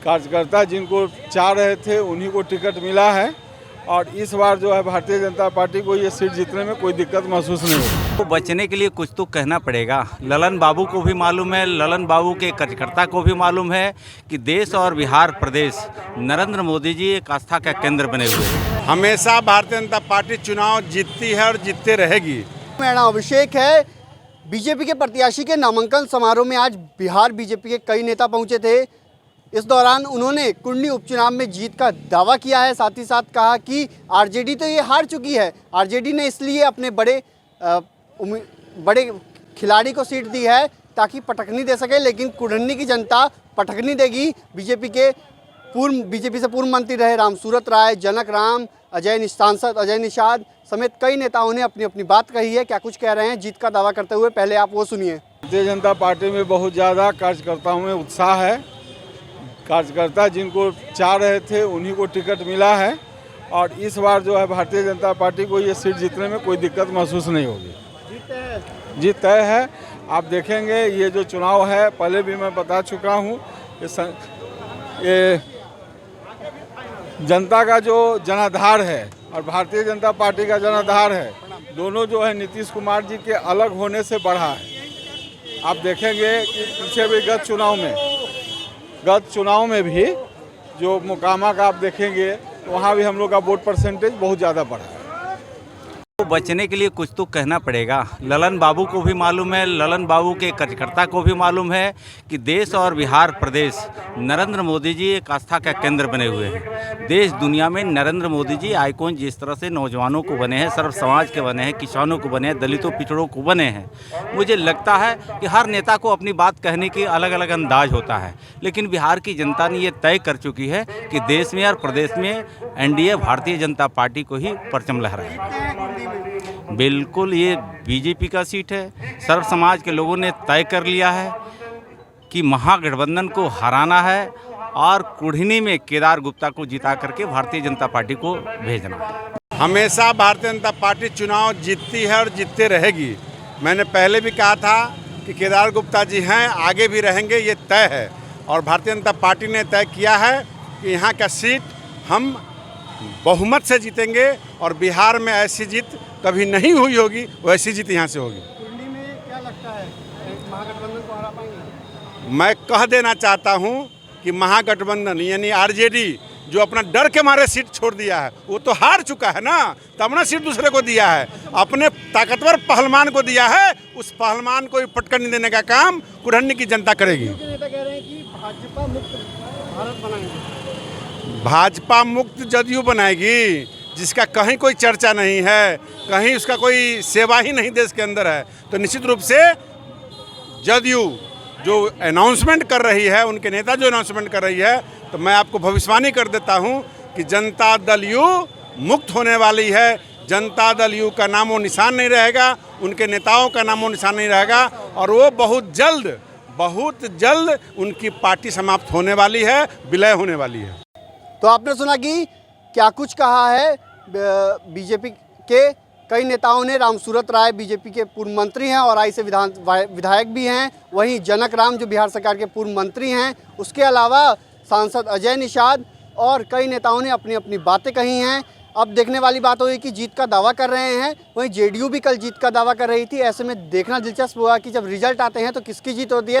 कार्यकर्ता जिनको चाह रहे थे उन्हीं को टिकट मिला है और इस बार जो है भारतीय जनता पार्टी को ये सीट जीतने में कोई दिक्कत महसूस नहीं होगी। तो बचने के लिए कुछ तो कहना पड़ेगा। ललन बाबू को भी मालूम है, ललन बाबू के कार्यकर्ता को भी मालूम है कि देश और बिहार प्रदेश नरेंद्र मोदी जी एक आस्था का केंद्र बने हुए हैं। हमेशा भारतीय जनता पार्टी चुनाव जीतती है और जीतते रहेगी। मेरा अभिषेक है। बीजेपी के प्रत्याशी के नामांकन समारोह में आज बिहार बीजेपी के कई नेता पहुंचे थे। इस दौरान उन्होंने कुंडली उपचुनाव में जीत का दावा किया है। साथ ही साथ कहा कि आरजेडी तो ये हार चुकी है, आरजेडी ने इसलिए अपने बड़े खिलाड़ी को सीट दी है ताकि पटकनी दे सके, लेकिन कुढ़नी की जनता पटकनी देगी। बीजेपी से पूर्व मंत्री रहे रामसूरत राय, जनक राम, सांसद अजय निषाद समेत कई नेताओं ने अपनी अपनी बात कही है। क्या कुछ कह रहे हैं जीत का दावा करते हुए, पहले आप वो सुनिए। भारतीय जनता पार्टी में बहुत ज़्यादा कार्यकर्ताओं में उत्साह है। कार्यकर्ता जिनको चाह रहे थे उन्हीं को टिकट मिला है और इस बार जो है भारतीय जनता पार्टी को ये सीट जीतने में कोई दिक्कत महसूस नहीं होगी। जीत तय है। आप देखेंगे ये जो चुनाव है, पहले भी मैं बता चुका हूँ, ये जनता का जो जनाधार है और भारतीय जनता पार्टी का जनाधार है, दोनों जो है नीतीश कुमार जी के अलग होने से बढ़ा है। आप देखेंगे कि पीछे भी गत चुनाव में भी जो मोकामा का आप देखेंगे तो वहाँ भी हम लोग का वोट परसेंटेज बहुत ज़्यादा बढ़ा है। तो बचने के लिए कुछ तो कहना पड़ेगा। ललन बाबू को भी मालूम है, ललन बाबू के कार्यकर्ता को भी मालूम है कि देश और बिहार प्रदेश नरेंद्र मोदी जी एक आस्था का केंद्र बने हुए हैं। देश दुनिया में नरेंद्र मोदी जी आइकॉन जिस तरह से नौजवानों को बने हैं, सर्व समाज के बने हैं, किसानों को बने हैं, दलितों पिछड़ों को बने हैं। मुझे लगता है कि हर नेता को अपनी बात कहने की अलग अलग अंदाज होता है, लेकिन बिहार की जनता ने ये तय कर चुकी है कि देश में और प्रदेश में एनडीए भारतीय जनता पार्टी को ही परचम लहराएगा। बिल्कुल ये बीजेपी का सीट है। सर्व समाज के लोगों ने तय कर लिया है कि महागठबंधन को हराना है और कुढ़नी में केदार गुप्ता को जिता करके भारतीय जनता पार्टी को भेजना है। हमेशा भारतीय जनता पार्टी चुनाव जीतती है और जीतते रहेगी। मैंने पहले भी कहा था कि केदार गुप्ता जी हैं, आगे भी रहेंगे, ये तय है। और भारतीय जनता पार्टी ने तय किया है कि यहाँ का सीट हम बहुमत से जीतेंगे और बिहार में ऐसी जीत कभी नहीं हुई होगी, वैसी जीत यहाँ से होगी। कुंडली में क्या लगता है महागठबंधन को हरा पाएंगे? मैं कह देना चाहता हूँ कि महागठबंधन यानी आरजेडी जो अपना डर के मारे सीट छोड़ दिया है, वो तो हार चुका है ना, तब ना सीट दूसरे को दिया है। अपने ताकतवर पहलवान को दिया है, उस पहलवान को पटकनी देने का काम कुढ़नी की जनता करेगी। नेता कह रहे हैं कि भाजपा मुक्त भारत बनाएंगे। भाजपा मुक्त जदयू बनाएगी, जिसका कहीं कोई चर्चा नहीं है, कहीं उसका कोई सेवा ही नहीं देश के अंदर है। तो निश्चित रूप से जदयू जो अनाउंसमेंट कर रही है, उनके नेता जो अनाउंसमेंट कर रही है, तो मैं आपको भविष्यवाणी कर देता हूं कि जनता दल यू मुक्त होने वाली है। जनता दल यू का नामो निशान नहीं रहेगा, उनके नेताओं का नामो निशान नहीं रहेगा और वो बहुत जल्द उनकी पार्टी समाप्त होने वाली है, विलय होने वाली है। तो आपने सुना कि क्या कुछ कहा है बीजेपी के कई नेताओं ने। रामसूरत राय बीजेपी के पूर्व मंत्री हैं और आई से विधायक भी हैं। वहीं जनक राम जो बिहार सरकार के पूर्व मंत्री हैं, उसके अलावा सांसद अजय निषाद और कई नेताओं ने अपनी अपनी बातें कही हैं। अब देखने वाली बात हुई कि जीत का दावा कर रहे हैं, वहीं जेडीयू भी कल जीत का दावा कर रही थी। ऐसे में देखना दिलचस्प हुआ कि जब रिजल्ट आते हैं तो किसकी जीत होती है।